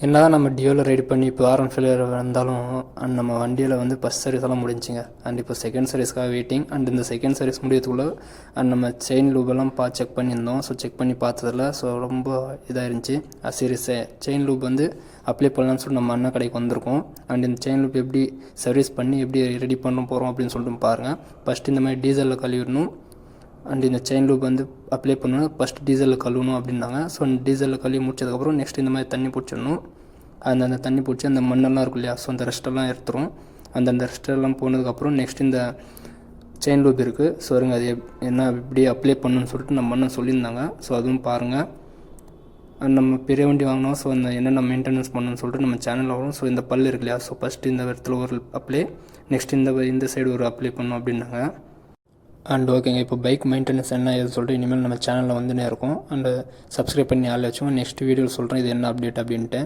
என்னதான் நம்ம டியோவில் ரெடி பண்ணி இப்போ ஆர்என் ஃபெயிலியர் வந்தாலும் அண்ட் நம்ம வண்டியில் வந்து ஃபஸ்ட் சர்வீஸ் எல்லாம் முடிஞ்சுங்க. அண்ட் இப்போ செகண்ட் சர்வீஸ்க்காக வெயிட்டிங். அண்ட் இந்த செகண்ட் சர்வீஸ் முடியறதுக்குள்ளே அண்ட் நம்ம செயின் லூபெல்லாம் செக் பண்ணியிருந்தோம். ஸோ செக் பண்ணி பார்த்ததில் ஸோ ரொம்ப இதாக இருந்துச்சு. சரி செயின் லூப் வந்து அப்ளை பண்ணலான்னு சொல்லிட்டு நம்ம அண்ணா கடைக்கு வந்திருக்கோம். அண்ட் இந்த செயின் லூப் எப்படி சர்வீஸ் பண்ணி எப்படி ரெடி பண்ண போகிறோம் அப்படின்னு சொல்லிட்டு பாருங்கள். ஃபஸ்ட்டு இந்த மாதிரி டீசலில் கழுவிடணும். அண்ட் இந்த செயின் லூப் வந்து அப்ளை பண்ணணும். ஃபஸ்ட்டு டீசலில் கழுவணும் அப்படின்னாங்க. ஸோ டீசலில் கழுவி முடிச்சதுக்கப்புறம் நெக்ஸ்ட் இந்த மாதிரி தண்ணி பிடிச்சிடணும். அந்த தண்ணி பிடிச்சி அந்த மண்ணெல்லாம் இருக்கும் இல்லையா, ஸோ அந்த ரெஸ்ட்டெல்லாம் எடுத்துரும். அந்த ரெஸ்ட்டெல்லாம் போனதுக்கப்புறம் நெக்ஸ்ட் இந்த செயின் லூப் இருக்குது. ஸோ இருங்க அது என்ன இப்படி அப்ளை பண்ணணும்னு சொல்லிட்டு நம்ம அண்ணன் சொல்லியிருந்தாங்க. ஸோ அதுவும் பாருங்கள். நம்ம பெரிய வண்டி வாங்கினோம். ஸோ அந்த என்னென்ன மெயின்டெனன்ஸ் பண்ணணும்னு சொல்லிட்டு நம்ம சேனலில் வரும். ஸோ இந்த பல் இருக்கு இல்லையா, ஸோ ஃபஸ்ட்டு இந்த இடத்துல ஒரு அப்ளை, நெக்ஸ்ட் இந்த சைடு ஒரு அப்ளை பண்ணணும் அப்படின்னாங்க. அண்ட் ஓகேங்க, இப்போ பைக் மெயின்டெனன்ஸ் என்ன ஏது சொல்லிட்டு இனிமேல் நம்ம சேனலில் வந்துனே இருக்கும். அண்டு சப்ஸ்கிரைப் பண்ணி ஆள் வச்சோம். நெக்ஸ்ட் வீடியோவில் சொல்கிறேன் இது என்ன அப்டேட் அப்படின்ட்டு.